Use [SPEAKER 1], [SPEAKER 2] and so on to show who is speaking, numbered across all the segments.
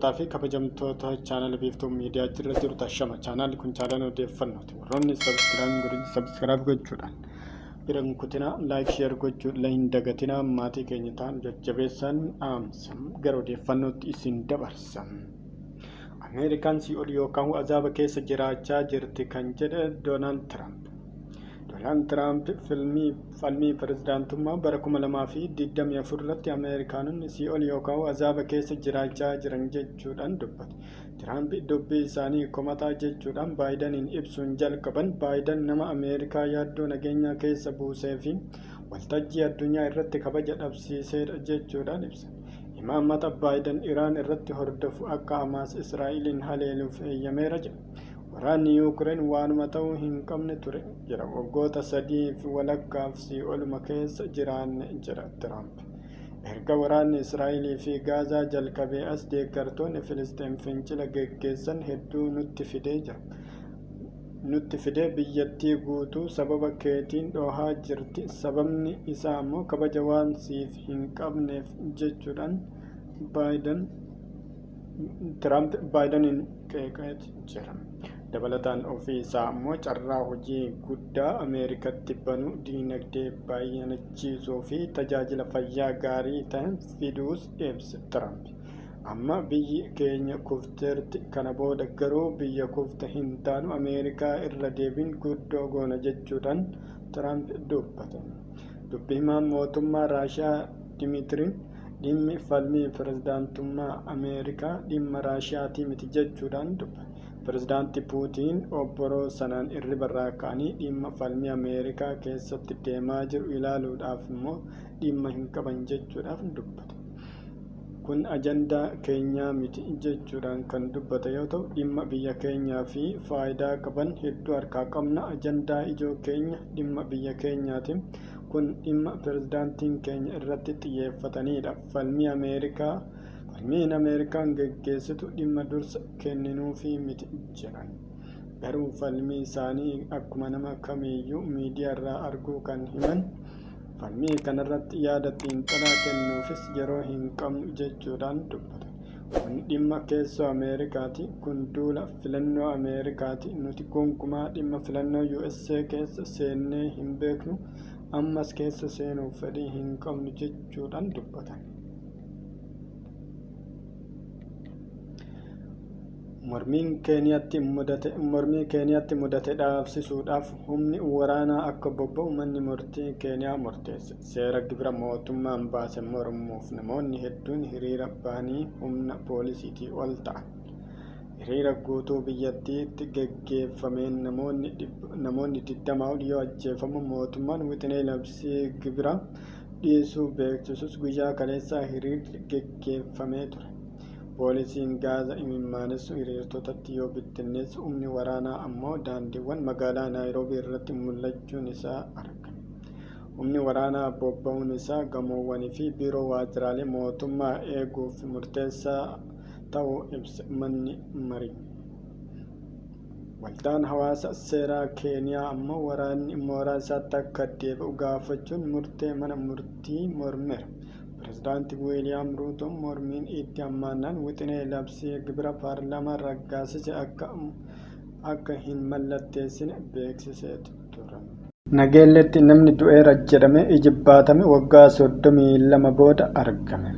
[SPEAKER 1] Kabajamtootaa fi kabajamtoota chaanal biiftuu miidiyaa jirra jiru tashama. Chaanal kun chaanal odeeffannooti. Warroonni sabskiraayib gochuudhaan biran kutina laayik sheer gochuudhaan hin dagatina maatii keenya ta'an jajjabeessan dhaamsa gara odeeffannootti isin dabarsan. Ameerikaan si'ol yookaan azaaba keessa jiraachaa jirti kan jedhe Doonaald Tiraamp. Doonaald Tiraamp falmii pirezidaantummaa bara 2024 irratti Ameerikaanonni si'ol yookaan azaaba keessa jiraachaa jiran jechuudhaan dubbate. Tiraamp dubbii isaanii komataa jechuudhaan Baayidaniin ibsuun jalqaban. Baayidan nama Ameerikaa yaaddoo nageenyaa keessa buusee fi waltajjii addunyaa irratti kabaja dhabsiisedha jechuudhaan ibsa. Imaammata Baayidan Iraan irratti hordofu akka Hamaas Israa'eliin haleeluuf eeyyameera jedha. Waraanni Yuukireen waanuma ta'uu hin qabne ture jedha. Waggoota 3 walakkaaf si'oluma keessa jiraanne jedha Tiraamp. Erga waraanni Israa'elii fi Gaazaa jalqabee as deeggartoonni Filisxeem fincila geggeessan hedduu nutti fidee biyyattii guutuu sababa keetiin dhohaa jirti. Sababni isaa immoo kabaja waan siif hin qabneef jechuudhaan Tiraamp Baayidaniin qeeqee jira. Dabalataan ofii isaa immoo carraa hojii guddaa Ameerikaatti banuu, diinagdee baay'inachiisuu fi tajaajila fayyaa gaarii ta'e fiduus ibse Tiraamp. Amma biyyi keenya kufteerti, kana booda garuu biyya kufte hin taanu, Ameerikaa irra deebiin guddoo goona jechuudhaan Tiraamp dubbate. Dubbi himaan mootummaa Raashiyaa Dimitiriin dhimmi falmii pirezidaantummaa Ameerikaa dhimma Raashiyaatii miti jechuudhaan dubbate. Pirezidaantii Puutiin obboroo sanaan irribarraa ka'anii dhimma falmii Ameerikaa keessatti deemaa jiru ilaaluudhaaf immoo dhimma hin qaban jechuudhaaf dubbate. Kun ajandaa keenyaa miti jechuudhaan kan dubbate yoo ta'u, dhimma biyya keenyaa fi faayidaa qaban hedduu harkaa qabna. Ajandaa ijoo keenya dhimma biyya keenyaati. Kun dhimma pirezidaantiin keenya irratti xiyyeeffatanidha. Falmiin Ameerikaan geggeessitu dhimma dursa kenninuufii miti jedhan. Garuu falmii isaanii akkuma nama kamiiyyuu miidiyaa irraa arguu kan himan. Falmii kanarratti yaada xiinxalaa kennuufis yeroo hin qabnu jechuudhaan dubbata. Kun dhimma keessoo Ameerikaati. Kun duula filannoo Ameerikaati. Nuti gonkumaa dhimma filannoo USA keessa seennee hin beeknu. Ammas keessa seenuuf fedhii hin qabnu jechuudhaan dubbatan. Mormii Keeniyaatti mudate dhaabsisuudhaaf humni waraanaa akka bobba'u manni murtii Keeniyaa murteesse. Seera gibira mootummaan baase mormuuf namoonni hedduun hiriira bahanii humna poolisiitii ol ta'an. Hiriira guutuu biyyattiitti geggeeffameen namoonni 20 ol yoo ajjeefamu mootummaan wixinee labsii gibira dhiisuu beeksisus guyyaa kaleessaa hiriirri geggeeffamee ture. Poolisiin Gaazaa imimaanessu hiriirtotatti yoo bittinneessu, humni waraanaa ammoo daandiiwwan magaalaa Naayiroobii irratti mul'achuun isaa argame. Humni waraanaa bobba'uun isaa gamoowwanii fi biiroo waajjiraalee mootummaa eeguuf murteessaa ta'uu ibsa manni marii. Waldaan hawaasa seeraa Keeniyaa ammoo waraanni mooraa isaatti akka deebi'u gaafachuun murtee mana murtii mormeera. Pirezidaantii Wiiliyaam Ruutoon mormiin itti hammaannaan wixinee labsii gibira paarlaamaa raggaasise akka hin mallatteessine beeksisee ture. Nageelleetti namni du'eera jedhamee ijibbaatame waggaa 32 booda argame.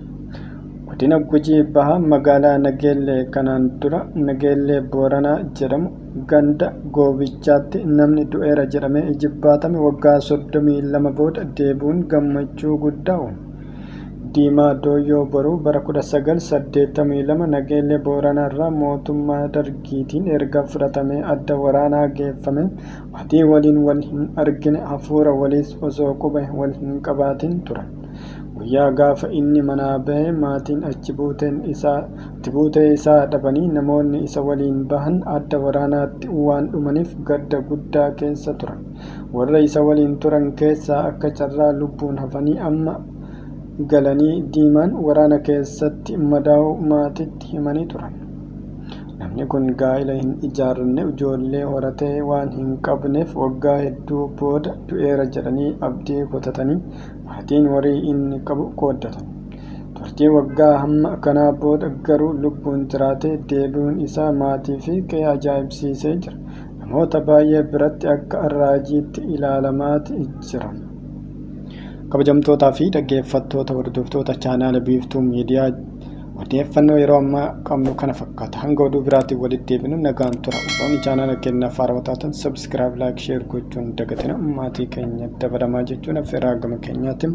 [SPEAKER 1] Godina Gujii Bahaa magaalaa Nageellee kanaan dura Nageellee Booranaa jedhamu ganda Goobichaatti namni du'eera jedhamee ijibbaatame waggaa 32 booda deebi'uun gammachuu guddaa uume. Diimaa Dooyyoo Boruu bara 1982 Nageellee Booranaa irraa mootummaa Dargiitiin erga fudhatamee adda waraanaa geeffame. Maatii waliin wal hin argine, hafuura waliis osoo quba wal hin qabaatin turan. Guyyaa gaafa inni manaa bahe maatiin achi buutee isaa dhabanii namoonni isa waliin bahan adda waraanaatti waan dhumaniif gadda guddaa keessa turan. Warra isa waliin turan keessaa akka carraa lubbuun hafanii amma galanii Diimaan waraana keessatti madaa'uu maatiitti himanii turan. Namni kun gaa'ila hin ijaarranne, ijoollee horatee waan hin qabneef waggaa hedduu booda du'eera jedhanii abdii kutatanii maatiin warii inni qabu qooddatan. Dubartii waggaa hamma kanaa booda garuu lubbuun jiraatee deebi'uun isaa maatii fi qe'ee ajaa'ibsiisee jira. Namoota baay'ee biratti akka raajiitti ilaalamaati jira. Kabajamtootaa fi dhaggeeffattoota hordoftoota chaanaala Biiftuu Miidiyaa odeeffannoo yeroo ammaa qabnu kana fakkaata. Hanga oduu biraatiin walitti deebinu nagaan tura. Osoon chaanaala keenyaaf haarawaa taatan sabskiraayib, laayik, sheer gochuun dagatina maatii keenya dabalamaa jechuun affeerraa gama keenyaatiin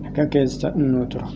[SPEAKER 1] nagaa keessa nu tura.